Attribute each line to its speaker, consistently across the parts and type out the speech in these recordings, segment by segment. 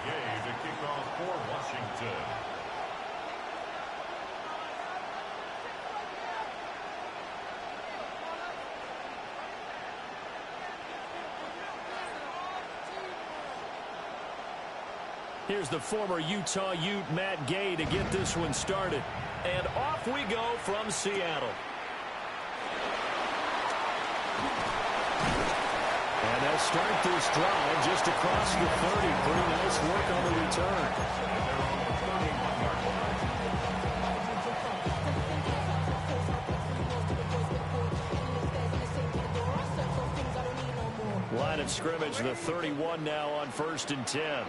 Speaker 1: Gay to kick off for Washington.
Speaker 2: Here's the former Utah Ute, Matt Gay, to get this one started. And off we go from Seattle. And they'll start this drive just across the 30. Pretty nice work on the return. Line of scrimmage, the 31 now on 1st and 10.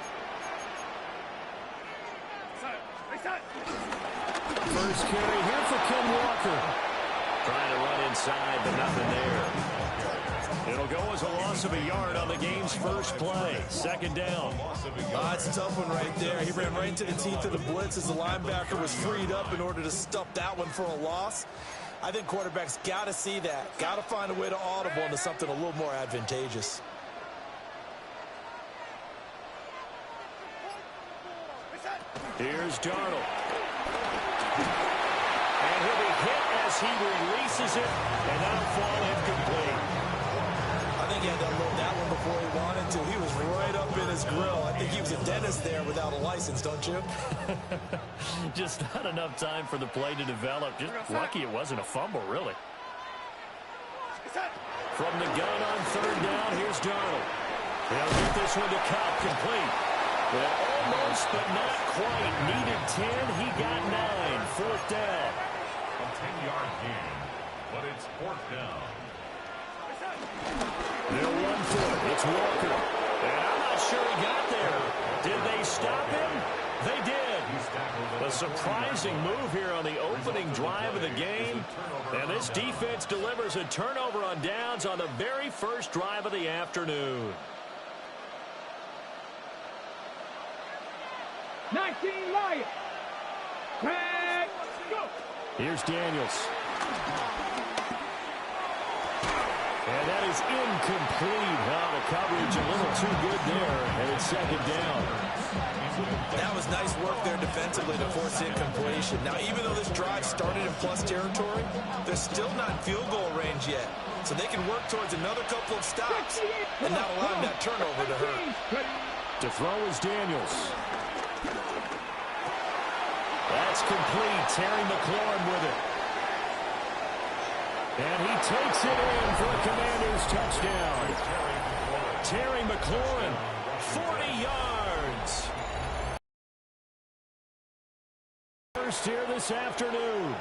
Speaker 2: First carry here for Ken Walker. Trying to run inside, but nothing there. It'll go as a loss of a yard on the game's first play. Second down.
Speaker 3: It's a tough one right there. He ran right into the teeth of the blitz as the linebacker was freed up in order to stop that one for a loss. I think quarterbacks got to see that. Got to find a way to audible into something a little more advantageous.
Speaker 2: Here's Darnold. And he'll be hit as he releases it, and that'll fall incomplete.
Speaker 3: I think he had to unload that one before he wanted to. He was right up in his grill. I think he was a dentist there without a license, don't you?
Speaker 2: Just not enough time for the play to develop. Just lucky it wasn't a fumble, really. From the gun on 3rd down, here's Darnold. They'll get this one to Cobb, complete. Well, almost, but not quite. Needed 10. He got 9. 4th down.
Speaker 1: A 10-yard gain, but it's 4th down.
Speaker 2: They'll run for it. It's Walker. And I'm not sure he got there. Did they stop him? They did. A surprising move here on the opening drive of the game. And this defense delivers a turnover on downs on the very first drive of the afternoon.
Speaker 4: 19 Lions. Craig, go.
Speaker 2: Here's Daniels. And that is incomplete. Well, the coverage a little too good there, and it's 2nd down.
Speaker 3: That was nice work there defensively to force incompletion. Now, even though this drive started in plus territory, they're still not in field goal range yet. So they can work towards another couple of stops and not allowing that turnover to hurt.
Speaker 2: To throw is Daniels. That's complete. Terry McLaurin with it. And he takes it in for a Commanders touchdown. Terry McLaurin, 40 yards. First here this afternoon.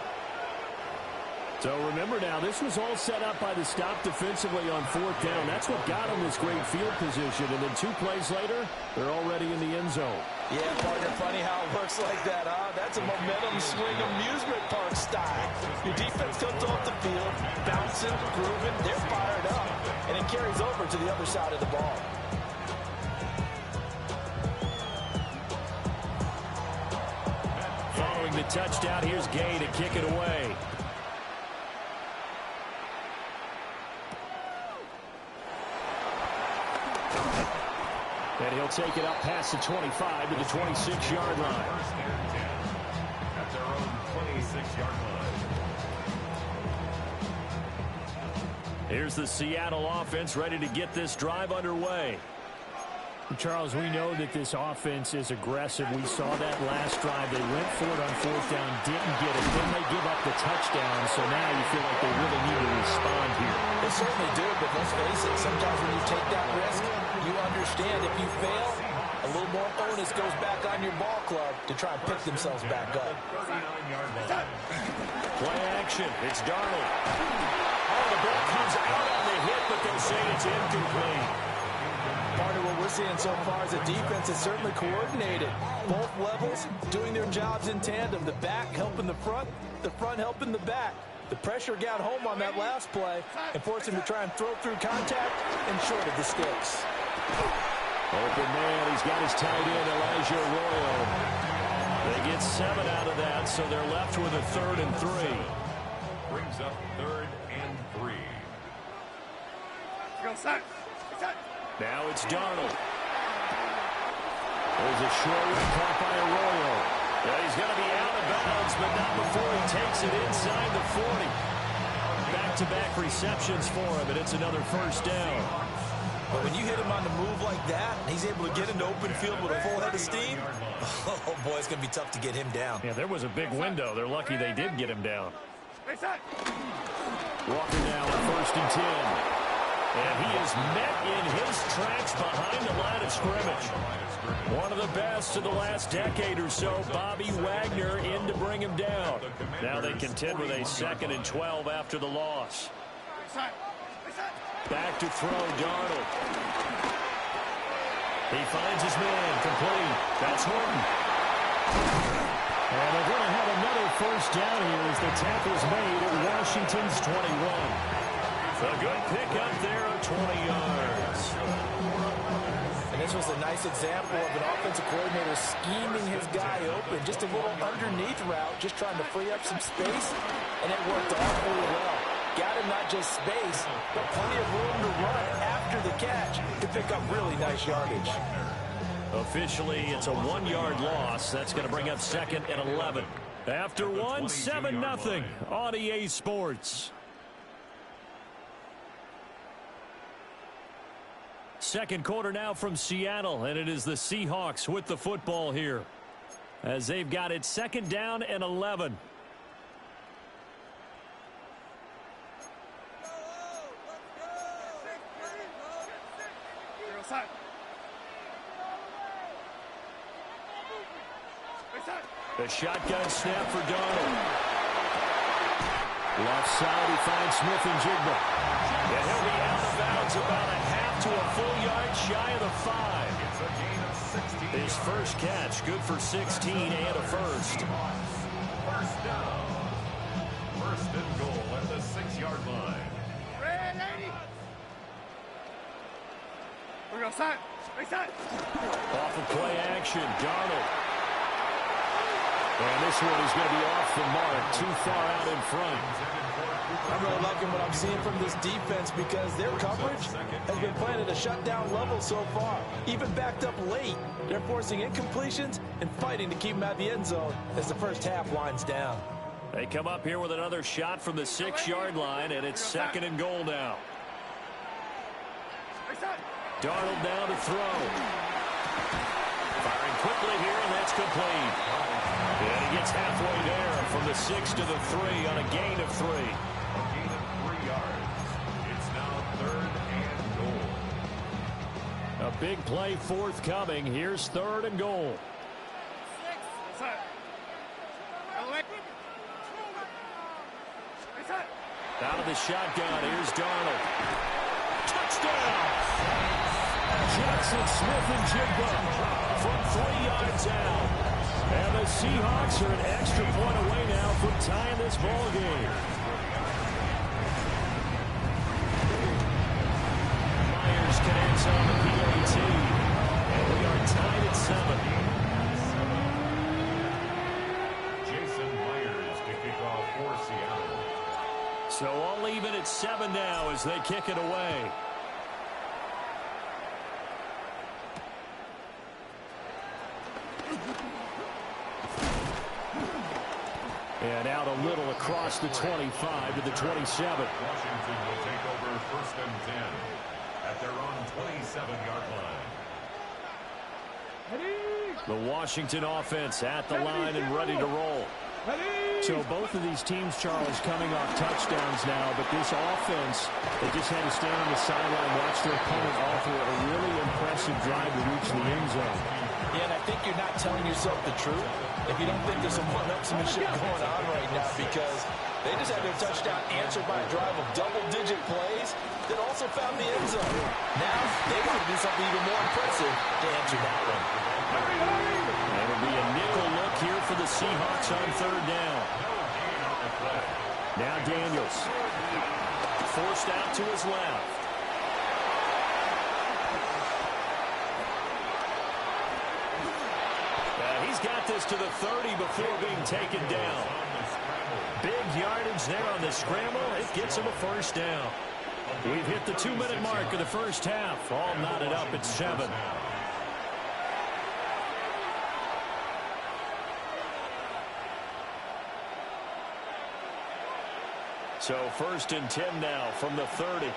Speaker 2: So remember now, this was all set up by the stop defensively on 4th down. That's what got him this great field position. And then 2 plays later, they're already in the end zone.
Speaker 3: Yeah, partner, funny how it works like that, huh? That's a momentum swing amusement park style. Your defense comes off the field, bouncing, grooving, they're fired up, and it carries over to the other side of the ball.
Speaker 2: Following the touchdown, here's Gay to kick it away. And he'll take it up past the 25 to the 26-yard line.
Speaker 1: At their own 26-yard line.
Speaker 2: Here's the Seattle offense ready to get this drive underway.
Speaker 5: Charles, we know that this offense is aggressive. We saw that last drive. They went for it on 4th down, didn't get it. Then they give up the touchdown, so now you feel like they really need to respond here.
Speaker 3: They certainly do, but let's face it, sometimes when you take that risk, you understand if you fail, a little more onus goes back on your ball club to try and pick themselves back up.
Speaker 1: 39-yard line.
Speaker 2: Play action. It's Darnold. Oh, the ball comes out on the hit, but they say it's incomplete.
Speaker 3: Part of what we're seeing so far is the defense is certainly coordinated. Both levels doing their jobs in tandem. The back helping the front helping the back. The pressure got home on that last play and forced him to try and throw through contact and short of the sticks.
Speaker 2: Open man, he's got his tight end, Elijah Arroyo. They get 7 out of that, so they're left with a 3rd and 3.
Speaker 1: Brings up 3rd and 3.
Speaker 2: Now it's Darnold. There's
Speaker 5: There's a short one caught by Arroyo.
Speaker 2: Yeah, he's going to be out of bounds, but not before he takes it inside the 40. Back-to-back receptions for him, and it's another first down.
Speaker 3: But when you hit him on the move like that, he's able to get into open field with a full head of steam. Oh, boy, it's going to be tough to get him down.
Speaker 5: Yeah, there was a big window. They're lucky they did get him down. Walker now on 1st and 10.
Speaker 2: And he is met in his tracks behind the line of scrimmage. One of the best of the last decade or so, Bobby Wagner in to bring him down. Now they contend with a 2nd and 12 after the loss. Back to throw, Darnold. He finds his man, complete. That's Horton.
Speaker 5: And they're going to have another first down here as the tackle's made at Washington's 21.
Speaker 2: A good pick up there of 20 yards.
Speaker 3: And this was a nice example of an offensive coordinator scheming his guy open. Just a little underneath route, just trying to free up some space, and it worked awfully well. Got him not just space, but plenty of room to run after the catch to pick up really nice yardage.
Speaker 2: Officially, it's a 1-yard loss. That's going to bring up 2nd and 11.
Speaker 5: After one, 7-0 on EA Sports. Second quarter now from Seattle, and it is the Seahawks with the football here as they've got it 2nd down and 11.
Speaker 2: The shotgun snap for Darnold.
Speaker 5: Left side, he finds Smith and Jigba.
Speaker 2: And he'll be out of bounds about a half to a full yard shy of the 5.
Speaker 1: It's a gain of 16.
Speaker 2: His first catch, good for 16 and a first.
Speaker 1: First down. 1st and goal at the 6-yard line.
Speaker 4: We're going side.
Speaker 2: Off of play action, Darnold.
Speaker 5: And this one is going to be off the mark, too far out in front.
Speaker 3: I'm really liking what I'm seeing from this defense because their coverage has been playing at a shutdown level so far. Even backed up late, they're forcing incompletions and fighting to keep them out of the end zone as the first half winds down.
Speaker 2: They come up here with another shot from the 6-yard line, and it's 2nd and goal now. Darnold down to throw. Firing quickly here, and that's complete. And he gets halfway there from the 6 to the 3 on a gain of 3.
Speaker 1: A gain of 3 yards. It's now 3rd and goal.
Speaker 5: A big play forthcoming. Here's 3rd and goal.
Speaker 2: Out of the shotgun, here's Darnold. Touchdown!
Speaker 5: Jackson Smith and Jigba
Speaker 2: From 3 yards out.
Speaker 5: And the Seahawks are an extra point away now from tying this ball game.
Speaker 2: Myers connects on the PAT. And we are tied at 7.
Speaker 1: Jason Myers to kick off for Seattle.
Speaker 2: So all even at 7 now as they kick it away.
Speaker 5: And out a little across the 25 to the 27.
Speaker 1: Washington will take over 1st and 10 at their own 27-yard line.
Speaker 5: The Washington offense at the line and ready to roll. So both of these teams, Charles, coming off touchdowns now, but this offense, they just had to stand on the sideline, watch their opponent offer a really impressive drive to reach the end zone.
Speaker 3: Yeah, and I think you're not telling yourself the truth if you don't think there's some one-upsmanship going on right now, because they just had their touchdown answered by a drive of double-digit plays that also found the end zone. Now they want to do something even more impressive to answer that one.
Speaker 2: It'll be a nickel look here for the Seahawks on 3rd down. Now Daniels. Forced out to his left. He's got this to the 30 before being taken down. Big yardage there on the scramble. It gets him a first down. We've hit the 2-minute mark of the first half. All knotted up at 7. So 1st and 10 now from the 30.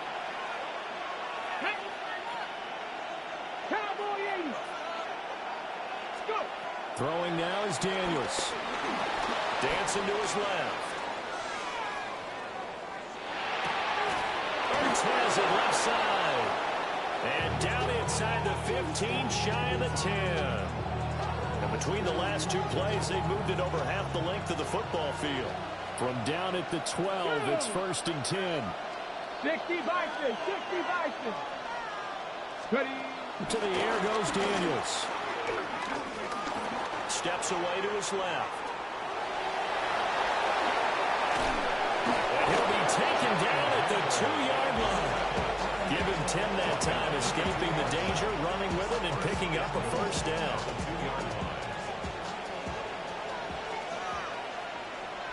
Speaker 4: Cowboy 80. Let's go.
Speaker 2: Throwing now is Daniels. Dancing to his left. Ertz has it left side. And down inside the 15, shy of the 10. And between the last two plays, they've moved it over half the length of the football field. From down at the 12, it's 1st and 10.
Speaker 4: 60 Bison, 60 Bison. Ready.
Speaker 2: To the air goes Daniels. Steps away to his left. And he'll be taken down at the 2-yard line. Give him 10 that time, escaping the danger, running with it, and picking up a 1st down.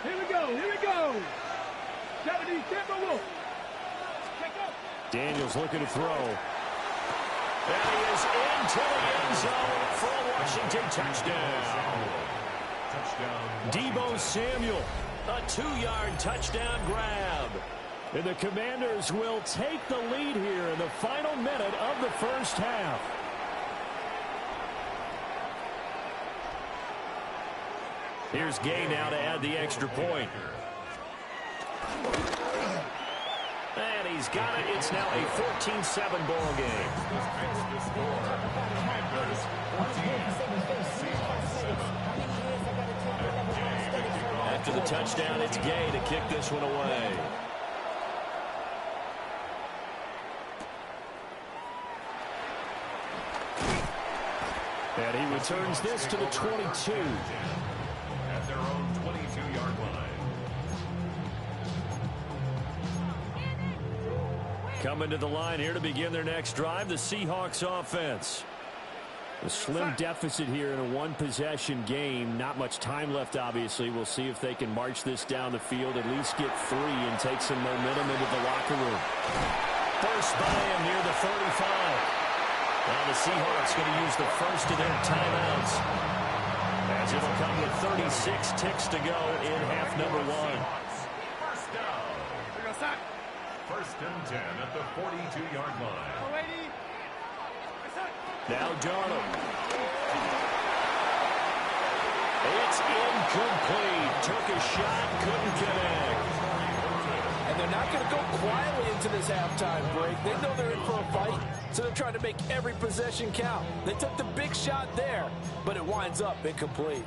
Speaker 4: Here we go, here we go. 70 Timberwolves.
Speaker 2: Daniels looking to throw. And he is into the end zone for a Washington touchdown. Deebo Samuel, a 2-yard touchdown grab. And the Commanders will take the lead here in the final minute of the first half. Here's Gay now to add the extra point. And he's got it. It's now a 14-7 ball game. After the touchdown, it's Gay to kick this one away. And he returns this to the 22.
Speaker 1: At their own 22-yard line.
Speaker 2: Coming to the line here to begin their next drive, the Seahawks offense. A slim deficit here in a one-possession game. Not much time left, obviously. We'll see if they can march this down the field, at least get 3 and take some momentum into the locker room. First by him near the 35. Now the Seahawks going to use the first of their timeouts, as it'll come with 36 ticks to go in half number 1.
Speaker 1: First down. 1st and 10 at the 42-yard line.
Speaker 2: Now Darnold. It's incomplete. Took a shot, couldn't connect.
Speaker 3: And they're not going to go quietly into this halftime break. They know they're in for a fight, so they're trying to make every possession count. They took the big shot there, but it winds up incomplete.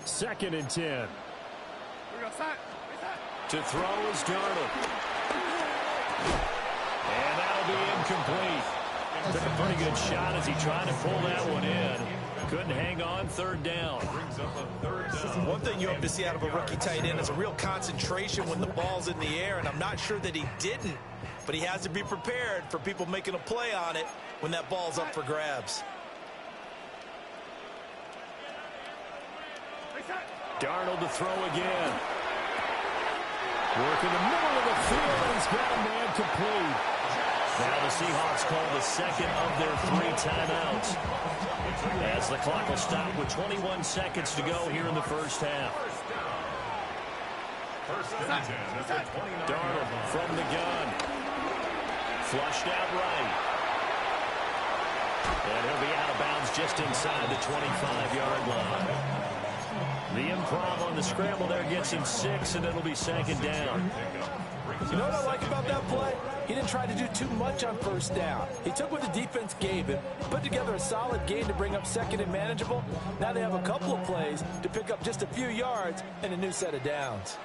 Speaker 2: 2nd and 10. To throw is Darnold. And that'll be incomplete. Took a pretty good shot as he tried to pull that one in. Couldn't hang on. 3rd down.
Speaker 6: One thing you hope to see out of a rookie tight end is a real concentration when the ball's in the air, and I'm not sure that he didn't, but he has to be prepared for people making a play on it when that ball's up for grabs.
Speaker 2: Darnold to throw again. Work in the middle of the field, and he's got a man complete. Now the Seahawks call the second of their 3 timeouts, as the clock will stop with 21 seconds to go here in the first half. Darnold from the gun. Flushed out right. And he'll be out of bounds just inside the 25-yard line. The improv on the scramble there gets him 6, and it'll be 2nd down.
Speaker 3: You know what I like about that play? He didn't try to do too much on 1st down. He took what the defense gave him, put together a solid game to bring up 2nd and manageable. Now they have a couple of plays to pick up just a few yards and a new set of downs.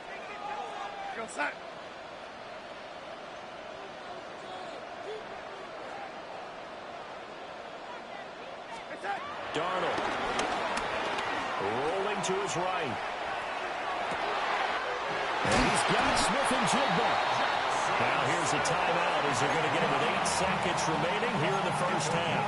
Speaker 2: Darnold rolling to his right. And he's got Smith and Jigba. Now here's a timeout as they're going to get it with 8 seconds remaining here in the first half.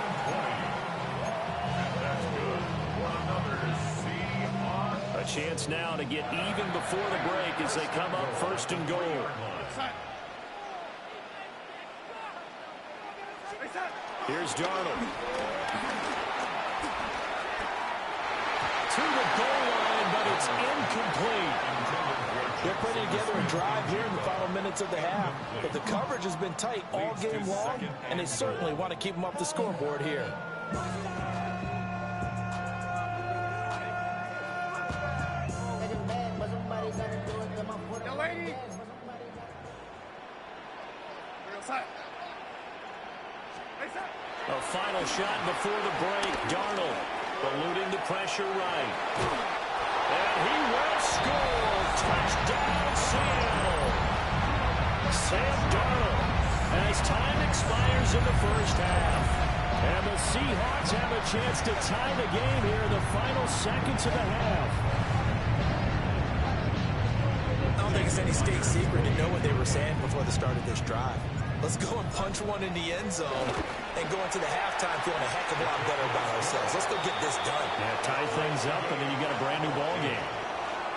Speaker 2: A chance now to get even before the break as they come up 1st and goal. Here's Darnold. To the goal line, but it's incomplete.
Speaker 3: They're putting together a drive here in the final minutes of the half. But the coverage has been tight all game long, and they certainly want to keep them up the scoreboard here.
Speaker 2: A final shot before the break. Darnold eluding the pressure right. And he will score. Touchdown, Seattle. Sam Darnold as time expires in the first half. And the Seahawks have a chance to tie the game here in the final seconds of the half.
Speaker 3: I don't think it's any state secret to know what they were saying before the start of this drive. Let's go and punch one in the end zone and go into the halftime feeling a heck of a lot better about ourselves. Let's go get this done.
Speaker 2: Yeah, tie things up, and then you got a brand new ball game.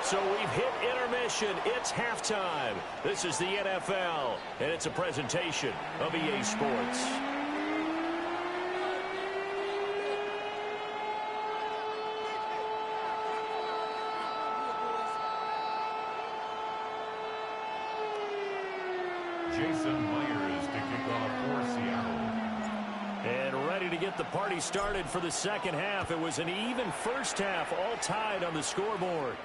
Speaker 2: So we've hit intermission. It's halftime. This is the NFL, and it's a presentation of EA Sports.
Speaker 1: Jason Myers to kick off for Seattle.
Speaker 2: And ready to get the party started for the second half. It was an even first half, all tied on the scoreboard.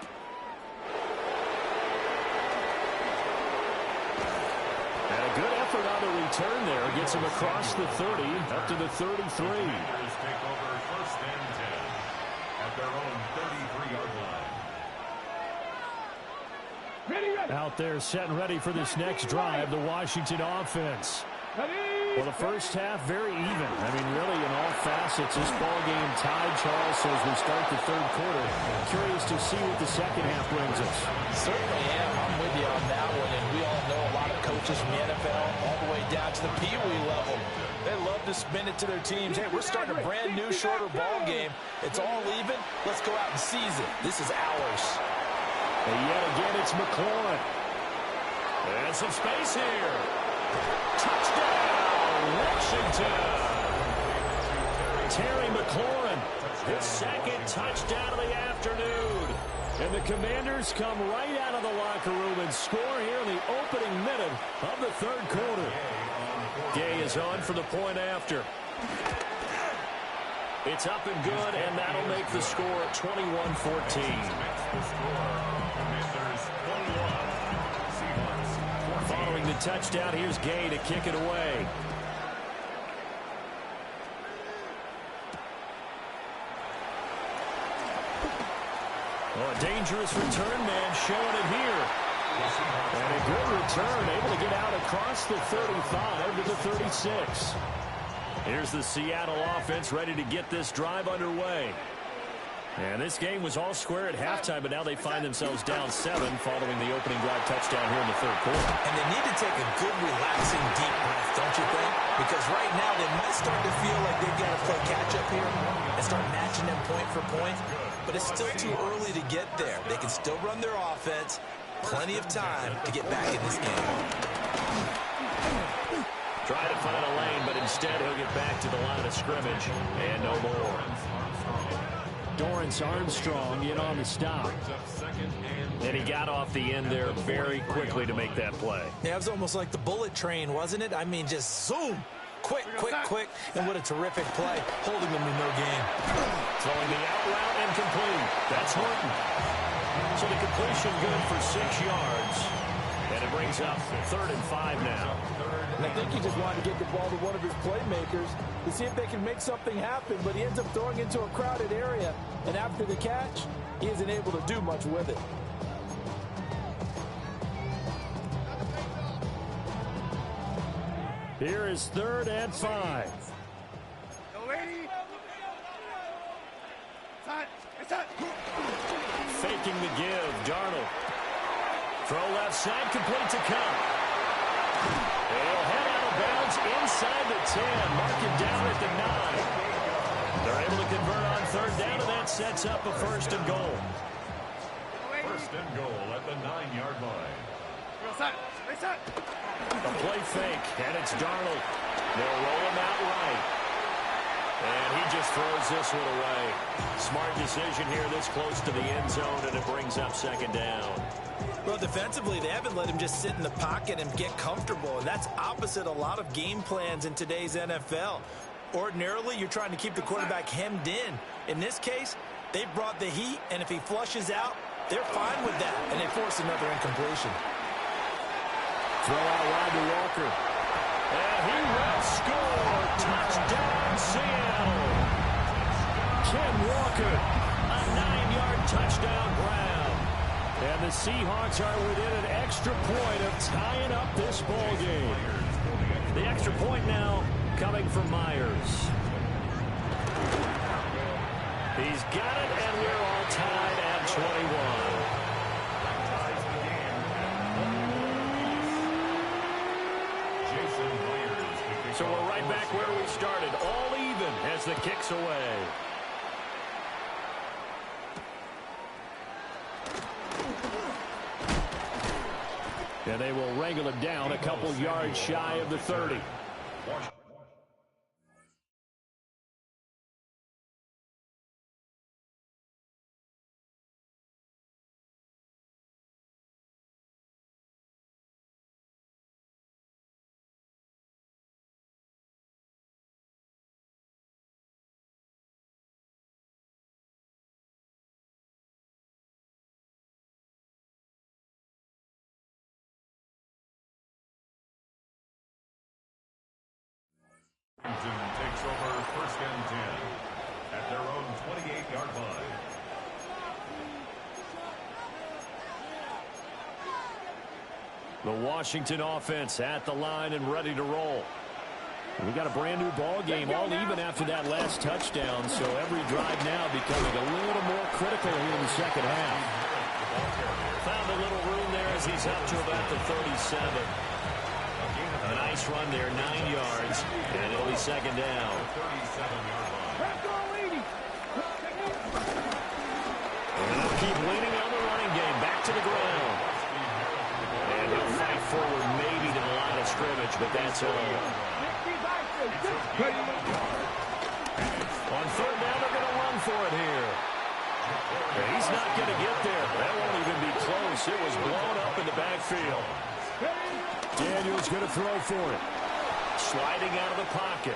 Speaker 2: And a good effort on the return there. Gets him across the 30, up to the 33.
Speaker 1: Commanders take over first and 10 at their own 33-yard line.
Speaker 5: Out there set and ready for this next drive, the Washington offense. Well, the first half, very even. I mean, really, in all facets, this ball game tied, Charles, so as we start the third quarter. Curious to see what the second half brings us.
Speaker 3: Certainly am. I'm with you on that one, and we all know a lot of coaches from the NFL all the way down to the Pee Wee level. They love to spin it to their teams. Hey, we're starting a brand new, shorter ball game. It's all even. Let's go out and seize it. This is ours.
Speaker 2: And yet again, it's McLaurin. And some space here. Touchdown, Washington. Terry McLaurin, his second touchdown of the afternoon. And the Commanders come right out of the locker room and score here in the opening minute of the third quarter. Gay is on for the point after. It's up and good, and that'll make the score 21-14. Following the touchdown, here's Gay to kick it away. Oh, a dangerous return man showing it here. And a good return, able to get out across the 35 to the 36. Here's the Seattle offense ready to get this drive underway. And this game was all square at halftime, but now they find themselves down 7 following the opening drive touchdown here in the third quarter.
Speaker 3: And they need to take a good, relaxing, deep breath, don't you think? Because right now they might start to feel like they've got to play catch-up here and start matching them point for point. But it's still too early to get there. They can still run their offense. Plenty of time to get back in this game.
Speaker 2: Try to find a lane, but instead he'll get back to the line of scrimmage. And no more.
Speaker 5: Dorrance Armstrong in on the stop.
Speaker 2: And he got off the end there very quickly to make that play.
Speaker 3: Yeah, it was almost like the bullet train, wasn't it? I mean, just zoom. Quick, quick, quick. And what a terrific play, holding them to no gain.
Speaker 2: Throwing the out route and complete. That's Horton. So the completion good for 6 yards. And it brings up 3rd and 5 now.
Speaker 3: And I think he just wanted to get the ball to one of his playmakers to see if they can make something happen, but he ends up throwing into a crowded area. And after the catch, he isn't able to do much with it.
Speaker 5: Here is 3rd and 5.
Speaker 2: Faking the give, Darnold. Throw left side, complete to Cup. And he'll head out of bounds inside the 10. Mark him down at the 9. They're able to convert on 3rd down, and that sets up a 1st and goal.
Speaker 1: 1st and goal at the 9-yard line.
Speaker 2: A play fake, and it's Darnold. They'll roll him out right. And he just throws this one away. Smart decision here this close to the end zone, and it brings up second down.
Speaker 6: Well, defensively, they haven't let him just sit in the pocket and get comfortable, and that's opposite a lot of game plans in today's NFL. Ordinarily, you're trying to keep the quarterback hemmed in. In this case, they brought the heat, and if he flushes out, they're fine with that, and they force another incompletion.
Speaker 2: Throw out wide to Walker. And he will score. Touchdown, Seattle. Ken Walker, a 9-yard touchdown grab. And the Seahawks are within an extra point of tying up this ball game. The extra point now coming from Myers. He's got it, and we're all tied at 21. So we're right back where we started, all even as the kick's away. And they will wrangle him down a couple yards shy of the 30.
Speaker 1: Takes over first and 10 at their own 28-yard line.
Speaker 2: The Washington offense at the line and ready to roll. We got a brand new ball game, all even after that last touchdown, so every drive now becoming a little more critical here in the second half. Found a little room there as he's up to about the 37. A nice run there, 9 yards, and it'll be second down. And they'll keep leaning on the running game, back to the ground. And he'll fight forward maybe to the line of scrimmage, but that's all. On third down, they're going to run for it here. And he's not going to get there. That won't even be close. It was blown up in the backfield. Daniels going to throw for it. Sliding out of the pocket.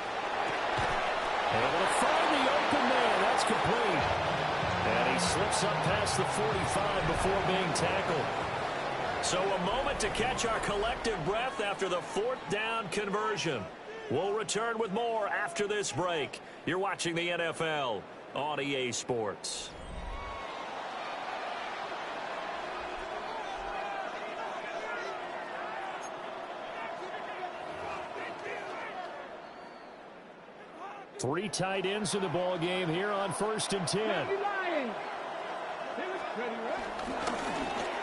Speaker 2: Able to find the open man. That's complete. And he slips up past the 45 before being tackled. So a moment to catch our collective breath after the fourth down conversion. We'll return with more after this break. You're watching the NFL on EA Sports. Three tight ends in the ball game here on first and 10.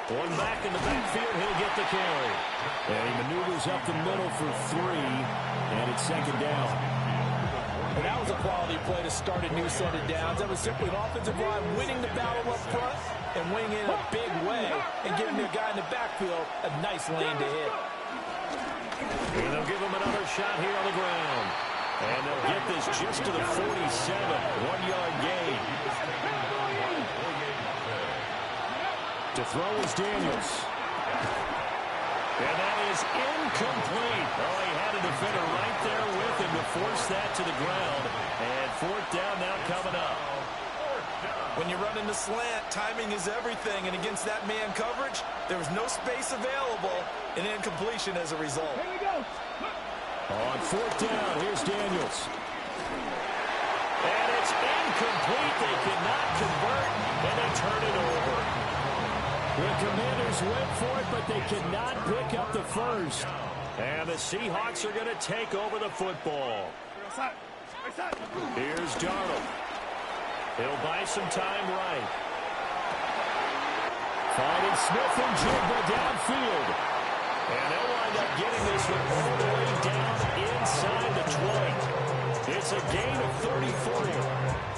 Speaker 2: One back in the backfield, he'll get the carry. And he maneuvers up the middle for 3, and it's second down.
Speaker 3: And that was a quality play to start a new set of downs. That was simply an offensive line winning the battle up front and winning in a big way and giving their guy in the backfield a nice lane to hit.
Speaker 2: And they'll give him another shot here on the ground. And they'll get this just to the 47, 1-yard gain. To throw is Daniels. And that is incomplete. Oh, he had a defender right there with him to force that to the ground. And fourth down now coming up.
Speaker 6: When you're running the slant, timing is everything. And against that man coverage, there was no space available, and incompletion as a result.
Speaker 4: Here we go.
Speaker 2: On fourth down, here's Daniels. And it's incomplete. They cannot convert, and they turn it over. The Commanders went for it, but they cannot pick up the first. And the Seahawks are going to take over the football. Here's Darnold. He'll buy some time right. Finding Smith and Jigba downfield. And they'll wind up getting this one all the way down inside the 20. It's a gain of 34.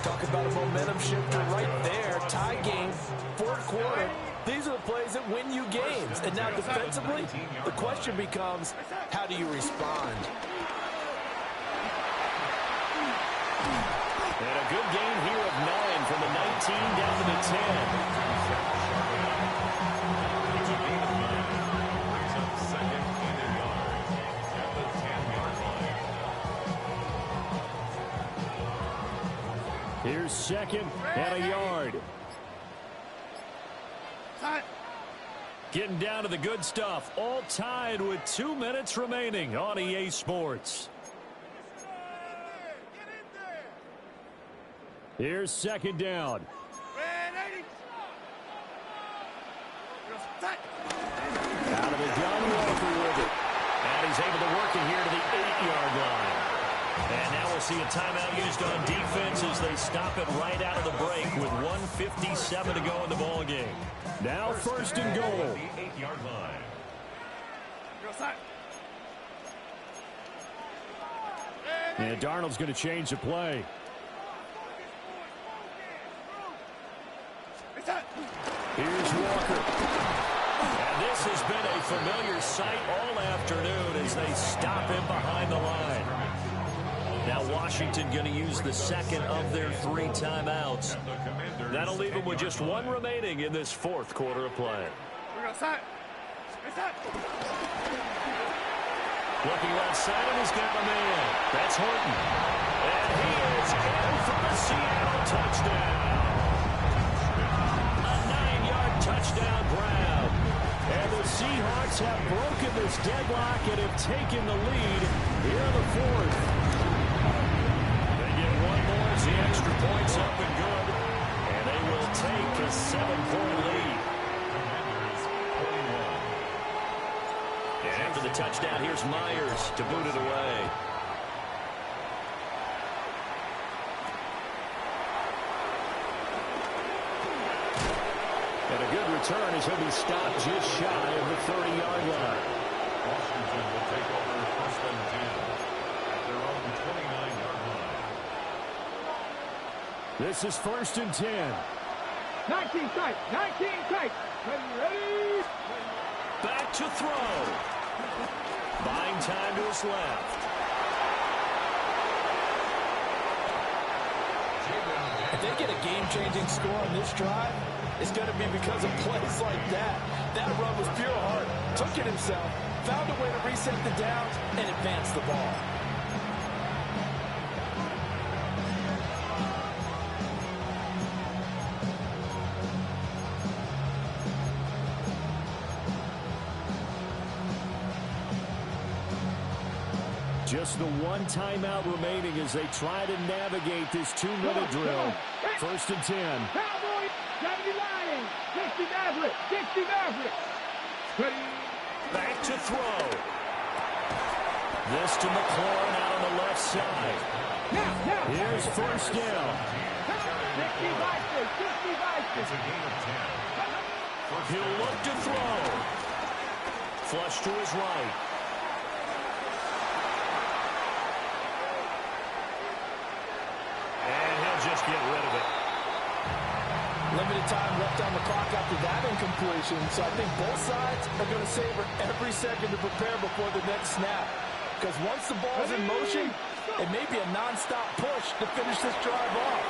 Speaker 3: Talk about a momentum shifter right there. Tie game, fourth quarter. These are the plays that win you games. And now defensively, the question becomes, how do you respond?
Speaker 2: And a good gain here of 9 from the 19 down to the 10.
Speaker 1: It's a gain of 9. Brings up second and a yard at the 10-yard line.
Speaker 5: Here's second and a yard. Getting down to the good stuff. All tied with 2 minutes remaining on EA Sports. Here's second down. Out of the gun, Walker with it. And he's able to work it here to the 8-yard line. And now we'll see a timeout used on defense as they stop it right out of the break with 1:57 to go in the ball game. Now first and goal.
Speaker 1: The 8-yard line.
Speaker 5: And Darnold's going to change the play. Here's Walker. And this has been a familiar sight all afternoon as they stop him behind the line. Now Washington going to use the second of their 3 timeouts. That'll leave them with just 1 remaining in this 4th quarter of play. Looking right side, and he's got a man. That's Horton. And he is in for the Seattle touchdown. A 9-yard touchdown grab. And the Seahawks have broken this deadlock and have taken the lead here in the 4th. They get 1 more as the extra point's up and good. And they will take a 7-point lead. And after the touchdown, here's Myers to boot it away. And a good return as he'll be stopped just shy of the 30-yard line.
Speaker 1: Washington will take over first and 10 at their own 29-yard line.
Speaker 5: This is first and 10.
Speaker 4: 19 tight. 19 tight. Ready?
Speaker 2: Back to throw. Buying time to his left.
Speaker 3: If they get a game-changing score on this drive, it's going to be because of plays like that. That run was pure heart. Took it himself, found a way to reset the downs, and advance the ball.
Speaker 5: Just the 1 timeout remaining as they try to navigate this 2-minute drill. First and 10.
Speaker 4: Cowboys, 70 Lions, 60 Mavericks, 60 Mavericks. Ready?
Speaker 2: Back to throw. This to McLaurin out on the left side.
Speaker 4: Now.
Speaker 5: Here's first down.
Speaker 4: 60 Vikings, 60 Vikings.
Speaker 1: It's a gain of 10.
Speaker 2: He'll look to throw. Flush to his right. Just get rid of it.
Speaker 3: Limited time left on the clock after that incompletion, so I think both sides are going to savor every second to prepare before the next snap. Because once the ball's in motion, it may be a non-stop push to finish this drive off.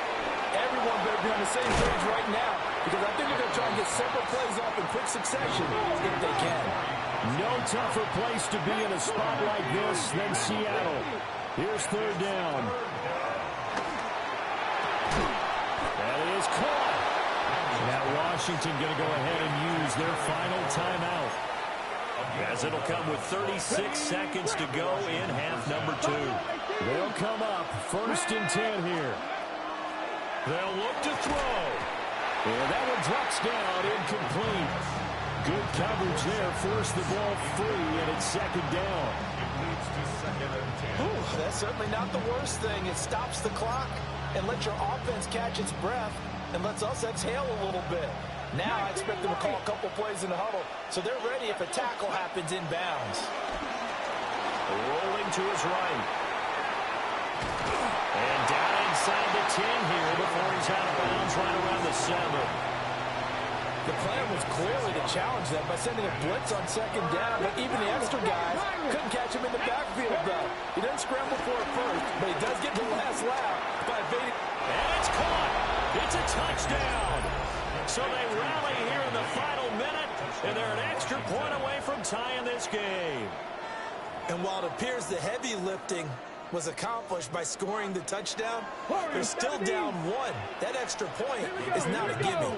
Speaker 3: Everyone better be on the same page right now, because I think they're going to try and get several plays off in quick succession if they can.
Speaker 5: No tougher place to be in a spot like this than Seattle. Here's third down. That is caught. Now Washington going to go ahead and use their final timeout.
Speaker 2: As it'll come with 36 seconds to go in half number 2.
Speaker 5: They'll come up first and 10 here.
Speaker 2: They'll look to throw.
Speaker 5: And that one drops down, incomplete. Good coverage there, forced the ball free, and it's second down.
Speaker 1: It leads to second and 10.
Speaker 3: Ooh, that's certainly not the worst thing. It stops the clock and lets your offense catch its breath and lets us exhale a little bit. Now I expect them to call a couple plays in the huddle, so they're ready if a tackle happens inbounds.
Speaker 2: Rolling to his right. And down inside the 10 here before he's out of bounds right around the 7.
Speaker 3: The plan was clearly to challenge them by sending a blitz on second down, but even the extra guys couldn't catch him in the backfield, though. He doesn't scramble for it first, but he does get the last lap by evading.
Speaker 2: And it's caught. It's a touchdown. So they rally here in the final minute, and they're an extra point away from tying this game.
Speaker 6: And while it appears the heavy lifting was accomplished by scoring the touchdown, they're still down one. That extra point is not a gimme.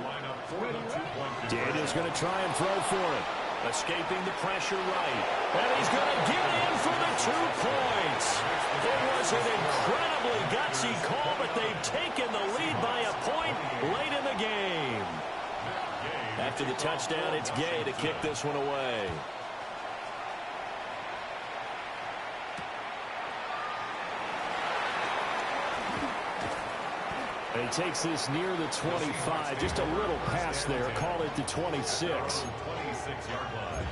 Speaker 2: Daniel's going to try and throw for it. Escaping the pressure right. And he's going to get in for the 2 points. It was an incredibly gutsy call, but they've taken the lead by a point late in the game. After the touchdown, it's Gay to kick this one away.
Speaker 5: And he takes this near the 25. Just a little pass there. Call it the 26.
Speaker 1: 26-yard line.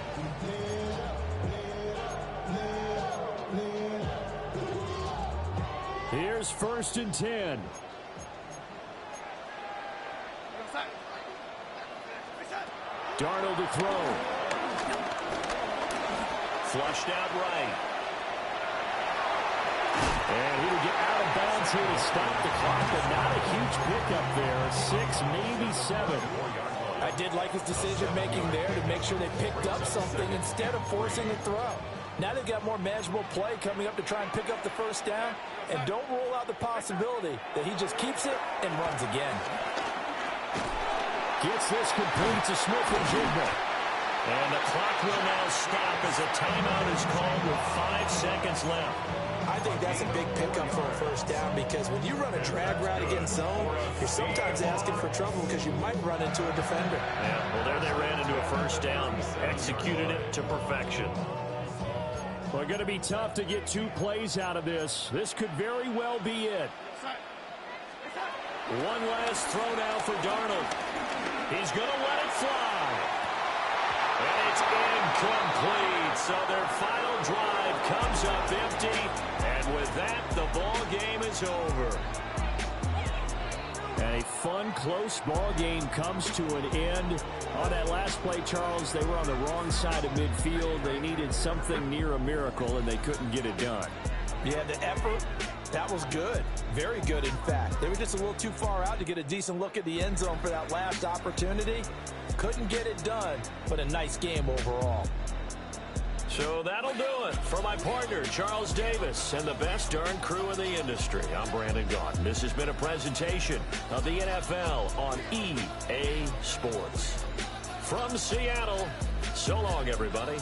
Speaker 5: Here's 1st and 10. Darnold to throw.
Speaker 2: Flushed out right.
Speaker 5: And he will get out of bounds here to stop the clock, but not a huge pickup there. 6, maybe 7.
Speaker 3: I did like his decision-making there to make sure they picked up something instead of forcing a throw. Now they've got more manageable play coming up to try and pick up the 1st down, and don't rule out the possibility that he just keeps it and runs again.
Speaker 5: Gets this complete to Smith-Njigba.
Speaker 2: And the clock will now stop as a timeout is called with 5 seconds left.
Speaker 3: I think that's a big pickup for a 1st down, because when you run a drag route against zone, you're sometimes asking for trouble because you might run into a defender.
Speaker 2: Yeah, well, there they ran into a 1st down, executed it to perfection.
Speaker 5: Well, going to be tough to get 2 plays out of this. This could very well be it.
Speaker 2: One last throw now for Darnold. He's going to let it fly. And it's incomplete. So their final drive comes up empty. And with that, the ball game is over.
Speaker 5: And a fun, close ball game comes to an end. On that last play, Charles, they were on the wrong side of midfield. They needed something near a miracle, and they couldn't get it done.
Speaker 3: Yeah, the effort, that was good. Very good, in fact. They were just a little too far out to get a decent look at the end zone for that last opportunity. Couldn't get it done, but a nice game overall.
Speaker 2: So that'll do it for my partner, Charles Davis, and the best darn crew in the industry. I'm Brandon Gaughan. This has been a presentation of the NFL on EA Sports. From Seattle, so long, everybody.